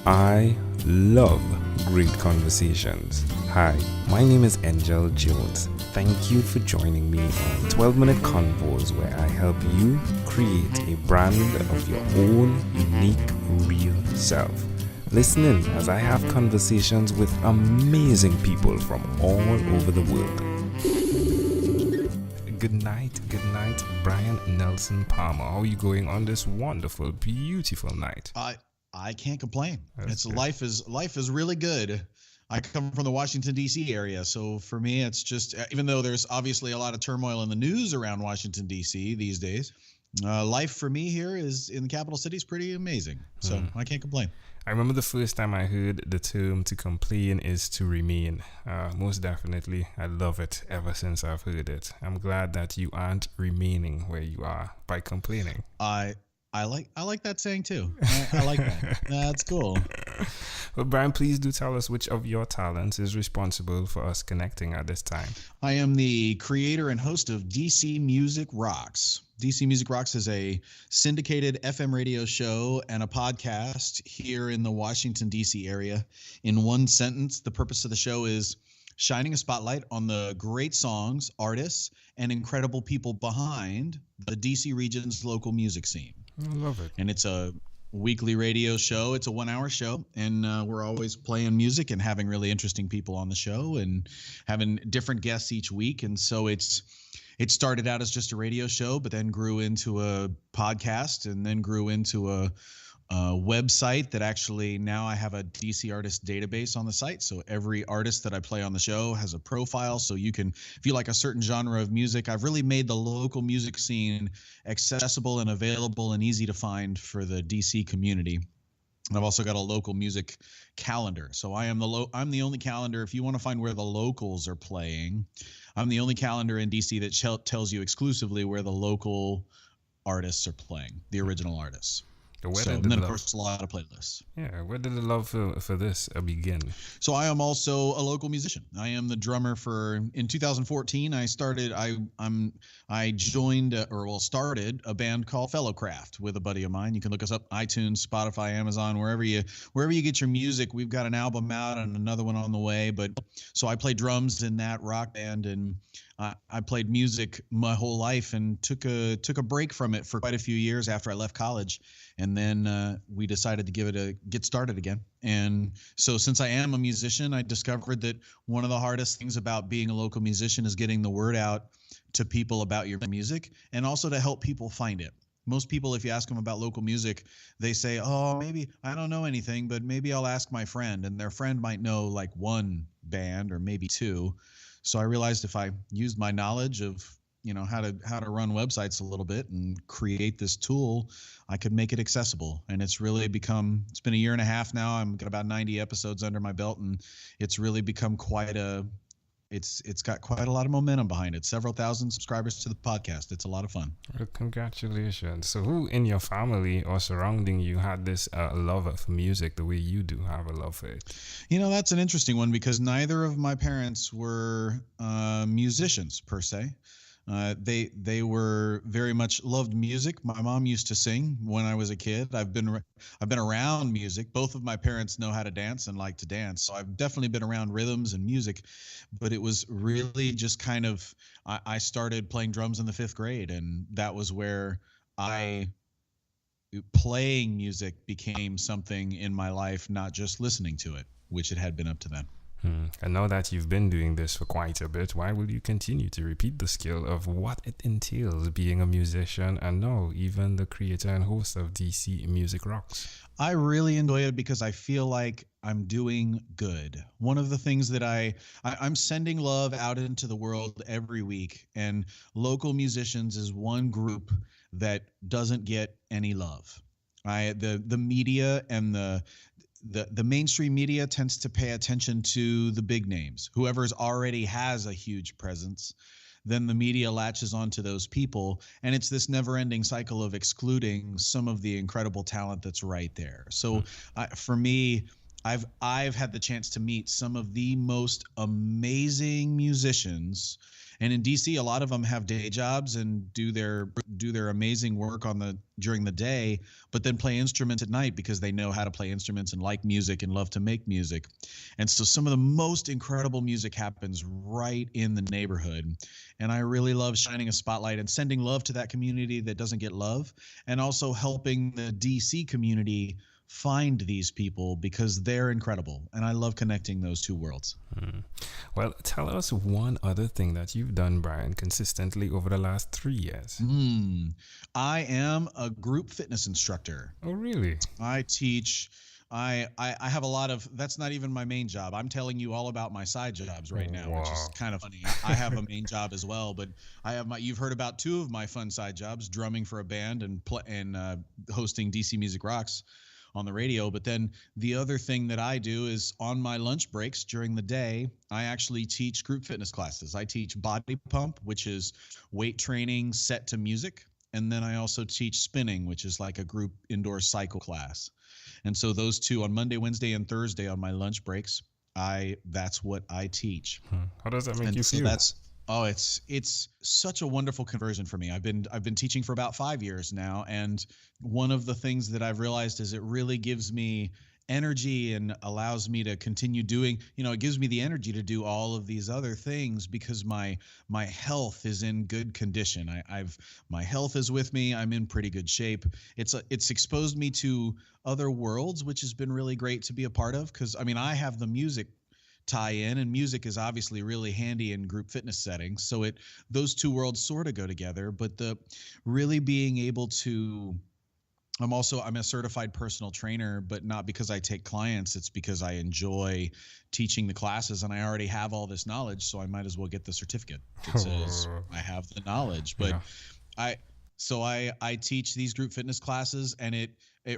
I love great conversations. Hi, my name is Angel Jones. Thank you for joining me on 12-minute convos where I help you create a brand of your own unique, real self. Listen in as I have conversations with amazing people from all over the world. Good night, Brian Nelson Palmer. How are you going on this wonderful, beautiful night? I can't complain. That's good. Life is really good. I come from the Washington D.C. area, so for me, it's just even though there's obviously a lot of turmoil in the news around Washington D.C. these days, life for me here is in the capital city is pretty amazing. So I can't complain. I remember the first time I heard the term "to complain is to remain." Most definitely, I love it ever since I've heard it. I'm glad that you aren't remaining where you are by complaining. I like that saying too. I like that. That's cool. Well, Brian, please do tell us which of your talents is responsible for us connecting at this time. I am the creator and host of DC Music Rocks. DC Music Rocks is a syndicated FM radio show and a podcast here in the Washington, D.C. area. In one sentence, the purpose of the show is shining a spotlight on the great songs, artists, and incredible people behind the D.C. region's local music scene. I love it. And it's a weekly radio show. It's a 1-hour show, and we're always playing music and having really interesting people on the show and having different guests each week. And so it started out as just a radio show, but then grew into a podcast and then grew into a website that actually now I have a DC artist database on the site. So every artist that I play on the show has a profile. So you can, if you like a certain genre of music, I've really made the local music scene accessible and available and easy to find for the DC community. And I've also got a local music calendar. So I'm the only calendar. If you want to find where the locals are playing, I'm the only calendar in DC that tells you exclusively where the local artists are playing, the original artists. And then, of course, a lot of playlists. Yeah, where did the love for this begin? So I am also a local musician. I am the drummer in 2014. I started a band called Fellowcraft with a buddy of mine. You can look us up iTunes, Spotify, Amazon, wherever you get your music. We've got an album out and another one on the way. So I play drums in that rock band, and I played music my whole life and took a break from it for quite a few years after I left college. And then we decided to get started again. And so since I am a musician, I discovered that one of the hardest things about being a local musician is getting the word out to people about your music and also to help people find it. Most people, if you ask them about local music, they say, oh, maybe I don't know anything, but maybe I'll ask my friend. And their friend might know like one band or maybe two. So I realized if I used my knowledge of how to run websites a little bit and create this tool, I could make it accessible. And it's been a year and a half now. I'm got about 90 episodes under my belt, and it's really become it's got quite a lot of momentum behind it. Several thousand subscribers to the podcast. It's a lot of fun. Well, congratulations. So who in your family or surrounding you had this love of music the way you do have a love for it? That's an interesting one because neither of my parents were musicians per se. They were very much loved music. My mom used to sing when I was a kid. I've been around music. Both of my parents know how to dance and like to dance. So I've definitely been around rhythms and music, but it was really just kind of, I started playing drums in the 5th grade, and that was where playing music became something in my life, not just listening to it, which it had been up to then. And now that you've been doing this for quite a bit, why will you continue to repeat the skill of what it entails being a musician and now even the creator and host of DC Music Rocks? I really enjoy it because I feel like I'm doing good. One of the things that I'm sending love out into the world every week, and local musicians is one group that doesn't get any love. The media and the mainstream media tends to pay attention to the big names. Whoever's already has a huge presence, then the media latches onto those people, and it's this never-ending cycle of excluding some of the incredible talent that's right there. So for me, I've had the chance to meet some of the most amazing musicians And in DC, a lot of them have day jobs and do their amazing work during the day, but then play instruments at night because they know how to play instruments and like music and love to make music. And so some of the most incredible music happens right in the neighborhood. And I really love shining a spotlight and sending love to that community that doesn't get love, and also helping the DC community find these people because they're incredible. And I love connecting those two worlds. Well, tell us one other thing that you've done, Brian, consistently over the last 3 years. I am a group fitness instructor. Oh, really? I teach. I have a lot of, that's not even my main job. I'm telling you all about my side jobs right now, which is kind of funny. I have a main job as well, but you've heard about two of my fun side jobs: drumming for a band and hosting DC Music Rocks on the radio. But then the other thing that I do is on my lunch breaks during the day, I actually teach group fitness classes. I teach body pump, which is weight training set to music. And then I also teach spinning, which is like a group indoor cycle class. And so those two on Monday, Wednesday, and Thursday on my lunch breaks, that's what I teach. How does that make you feel? It's such a wonderful conversion for me. I've been teaching for about 5 years now, and one of the things that I've realized is it really gives me energy and allows me to continue doing, it gives me the energy to do all of these other things because my health is in good condition. My health is with me. I'm in pretty good shape. It's exposed me to other worlds, which has been really great to be a part of, because I have the music tie in, and music is obviously really handy in group fitness settings. So those two worlds sort of go together, but the really being able to, I'm a certified personal trainer, but not because I take clients. It's because I enjoy teaching the classes, and I already have all this knowledge, so I might as well get the certificate that says I have the knowledge. But yeah. I teach these group fitness classes, and it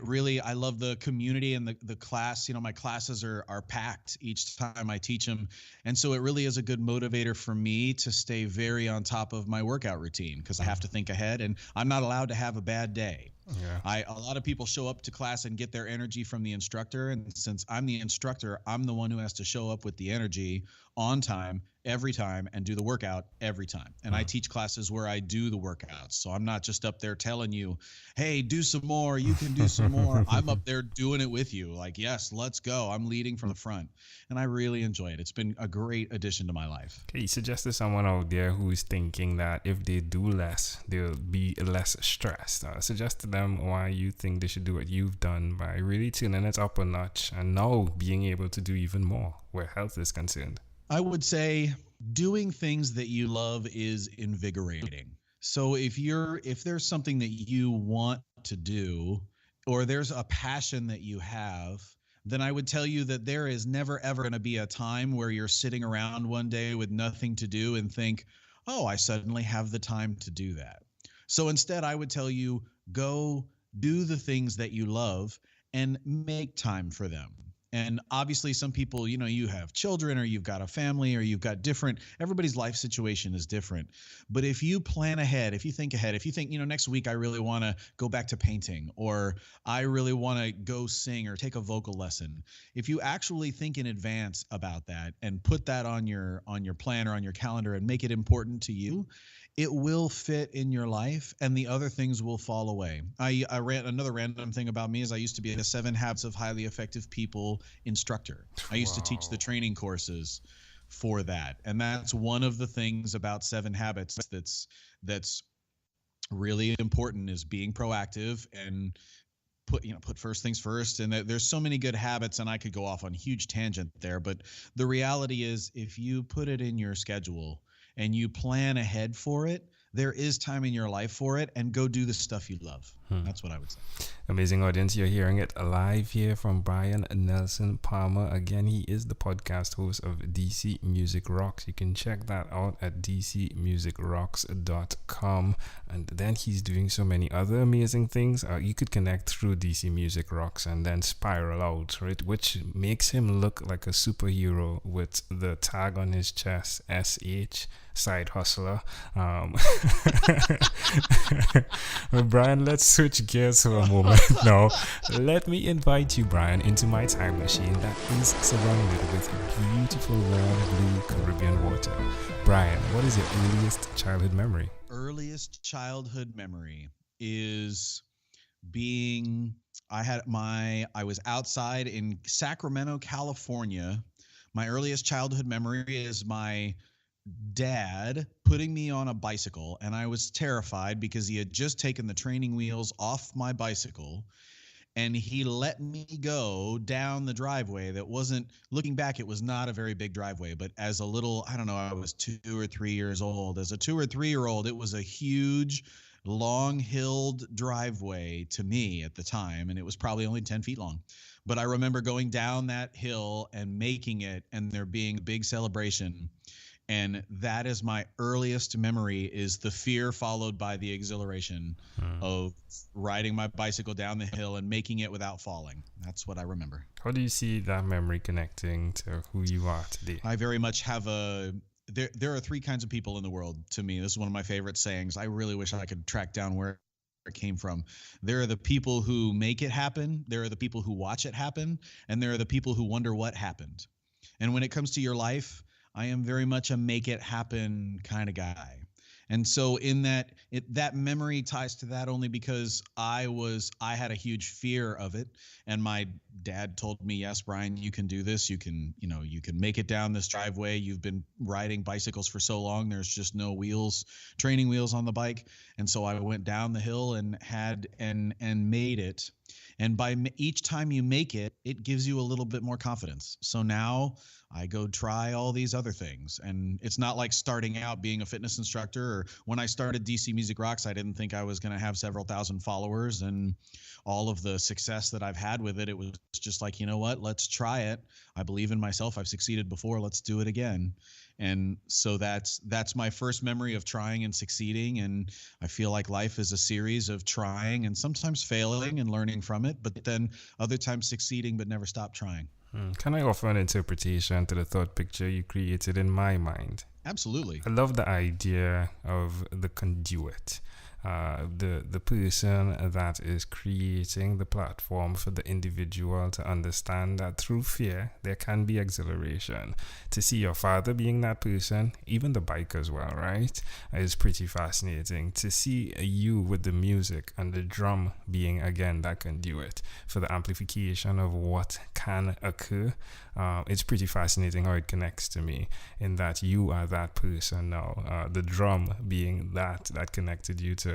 really, I love the community and the class. My classes are packed each time I teach them. And so it really is a good motivator for me to stay very on top of my workout routine, because I have to think ahead, and I'm not allowed to have a bad day. Yeah. A lot of people show up to class and get their energy from the instructor. And since I'm the instructor, I'm the one who has to show up with the energy on time, every time, and do the workout every time. And I teach classes where I do the workouts. So I'm not just up there telling you, hey, do some more. You can do some more. I'm up there doing it with you. Like, yes, let's go. I'm leading from the front. And I really enjoy it. It's been a great addition to my life. Okay, suggest to someone out there who's thinking that if they do less, they'll be less stressed. Suggest to them why you think they should do what you've done by really tuning it up a notch and now being able to do even more where health is concerned. I would say doing things that you love is invigorating. So if there's something that you want to do, or there's a passion that you have, then I would tell you that there is never, ever going to be a time where you're sitting around one day with nothing to do and think, oh, I suddenly have the time to do that. So instead, I would tell you, go do the things that you love and make time for them. And obviously some people, you have children, or you've got a family, or you've got everybody's life situation is different. But if you plan ahead, if you think ahead, if you think, next week I really want to go back to painting, or I really want to go sing or take a vocal lesson. If you actually think in advance about that and put that on your plan or on your calendar and make it important to you, it will fit in your life, and the other things will fall away. Another random thing about me is I used to be a 7 Habits of Highly Effective People instructor. I used to teach the training courses for that. And that's one of the things about 7 Habits that's really important, is being proactive and put first things first. And there's so many good habits, and I could go off on a huge tangent there. But the reality is, if you put it in your schedule and you plan ahead for it, there is time in your life for it, and go do the stuff you love. That's what I would say. Amazing audience. You're hearing it live here from Brian Nelson Palmer. Again, he is the podcast host of DC Music Rocks. You can check that out at dcmusicrocks.com. And then he's doing so many other amazing things. You could connect through DC Music Rocks and then spiral out, right? Which makes him look like a superhero with the tag on his chest, SH, Side Hustler. Well, Brian, let's switch gears for a moment now. Let me invite you, Brian, into my time machine that is surrounded with beautiful warm blue Caribbean water. Brian, what is your earliest childhood memory? Earliest childhood memory is I was outside in Sacramento, California. My earliest childhood memory is my dad putting me on a bicycle, and I was terrified because he had just taken the training wheels off my bicycle, and he let me go down the driveway that wasn't, looking back, it was not a very big driveway, but as a little, I don't know, I was 2 or 3 years old. As a 2 or 3 year old, it was a huge, long-hilled driveway to me at the time, and it was probably only 10 feet long. But I remember going down that hill and making it, and there being a big celebration. And that is my earliest memory, is the fear followed by the exhilaration of riding my bicycle down the hill and making it without falling. That's what I remember. How do you see that memory connecting to who you are today? I very much have there are 3 kinds of people in the world to me. This is one of my favorite sayings. I really wish I could track down where it came from. There are the people who make it happen. There are the people who watch it happen. And there are the people who wonder what happened. And when it comes to your life, I am very much a make it happen kind of guy. And so in that memory ties to that only because I had a huge fear of it. And my dad told me, yes, Brian, you can do this. You can make it down this driveway. You've been riding bicycles for so long. There's just no training wheels on the bike. And so I went down the hill and made it. And by each time you make it, it gives you a little bit more confidence. So now I go try all these other things. And it's not like starting out being a fitness instructor, or when I started DC Music Rocks, I didn't think I was going to have several thousand followers and all of the success that I've had with it. It was just like, you know what, let's try it. I believe in myself. I've succeeded before. Let's do it again. And so that's my first memory of trying and succeeding. And I feel like life is a series of trying and sometimes failing and learning from it, but then other times succeeding but never stop trying. Can I offer an interpretation to the thought picture you created in my mind? Absolutely. I love the idea of the conduit. The person that is creating the platform for the individual to understand that through fear there can be exhilaration. To see your father being that person, even the bike as well, right, is pretty fascinating. To see you with the music and the drum being again that conduit for the amplification of what can occur, it's pretty fascinating how it connects to me, in that you are that person now, the drum being that connected you to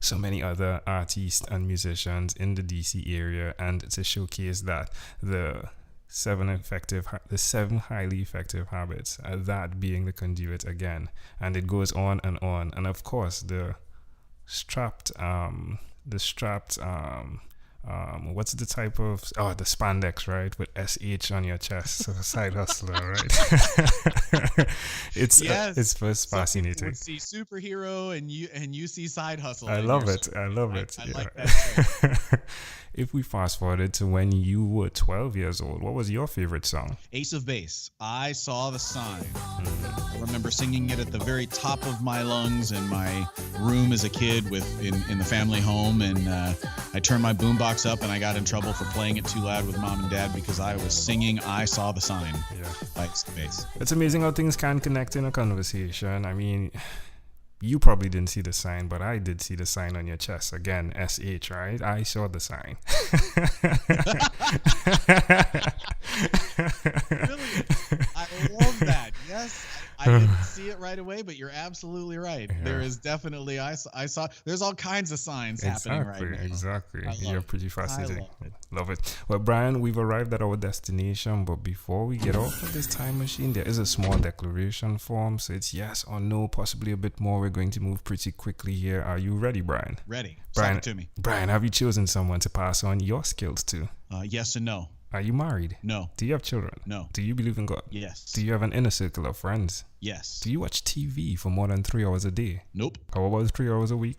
so many other artists and musicians in the DC area, and to showcase that the 7 highly effective habits, that being the conduit again. And it goes on and on. And of course the strapped what's the type of the spandex, right, with SH on your chest, so side hustler, right? It's first fascinating. See superhero and you see side hustle. I love it. I yeah. Like that. If we fast forwarded to when you were 12 years old, what was your favorite song? Ace of Base, I Saw the Sign. I remember singing it at the very top of my lungs in my room as a kid in the family home, and I turned my boombox up and I got in trouble for playing it too loud with mom and dad because I was singing I Saw the Sign by Ace of Base. It's amazing how things can connect in a conversation. I mean, you probably didn't see the sign, but I did see the sign on your chest. Again, SH, right? I saw the sign. Really? I love that. Yes, I didn't see it right away, but you're absolutely right. Yeah. There is definitely, I saw, there's all kinds of signs happening right now. Exactly. You're pretty fascinating. Love it. Well, Brian, we've arrived at our destination, but before we get off of this time machine, there is a small declaration form. So it's yes or no, possibly a bit more. We're going to move pretty quickly here. Are you ready, Brian? Ready. Brian, Talk to me. Brian, have you chosen someone to pass on your skills to? Yes and no. Are you married? No. Do you have children? No. Do you believe in God? Yes. Do you have an inner circle of friends? Yes. Do you watch TV for more than 3 hours a day? Nope. How about 3 hours a week?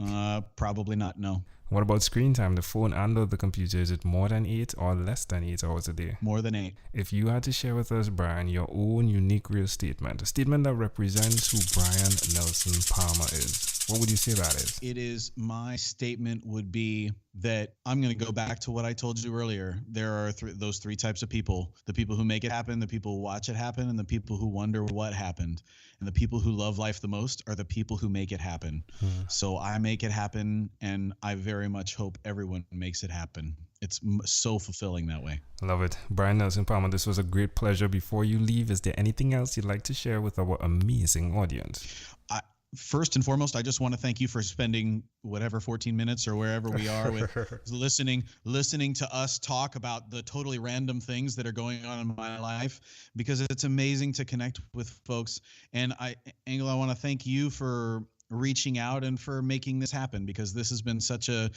Probably not, no. What about screen time? The phone and or the computer, is it more than 8 or less than 8 hours a day? More than 8. If you had to share with us, Brian, your own unique real statement, a statement that represents who Brian Nelson Palmer is, what would you say that is? It is, my statement would be that I'm going to go back to what I told you earlier. There are those three types of people: the people who make it happen, the people who watch it happen, and the people who wonder what happened. And the people who love life the most are the people who make it happen. So I make it happen, and I very much hope everyone makes it happen. It's so fulfilling that way. Love it. Brian Nelson Palmer, this was a great pleasure. Before you leave, is there anything else you'd like to share with our amazing audience? First and foremost, I just want to thank you for spending whatever 14 minutes or wherever we are with listening to us talk about the totally random things that are going on in my life, because it's amazing to connect with folks. And Angela, I want to thank you for reaching out and for making this happen, because this has been such a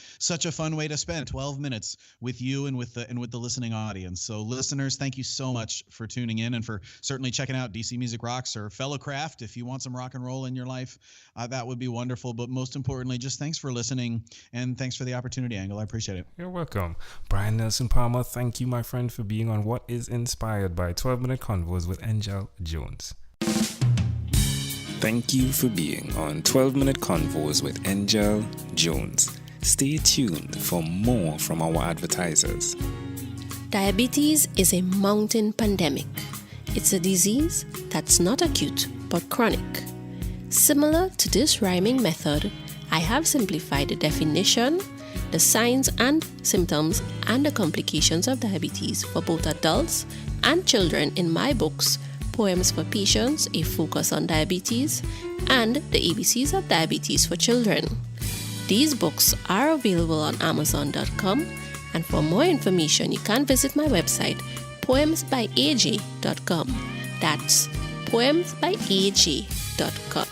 fun way to spend 12 minutes with you and with the listening audience. So listeners, thank you so much for tuning in and for certainly checking out DC Music Rocks or Fellowcraft. If you want some rock and roll in your life, that would be wonderful. But most importantly, just thanks for listening, and thanks for the opportunity, Angela. I appreciate it. You're welcome. Brian Nelson Palmer, thank you, my friend, for being on What is Inspired by 12-Minute Convos with Angel Jones. Thank you for being on 12-Minute Convos with Angel Jones. Stay tuned for more from our advertisers. Diabetes is a mountain pandemic. It's a disease that's not acute but chronic. Similar to this rhyming method, I have simplified the definition, the signs and symptoms, and the complications of diabetes for both adults and children in my books, Poems for Patients, A Focus on Diabetes, and The ABCs of Diabetes for Children. These books are available on Amazon.com, and for more information, you can visit my website, poemsbyaj.com. That's poemsbyaj.com.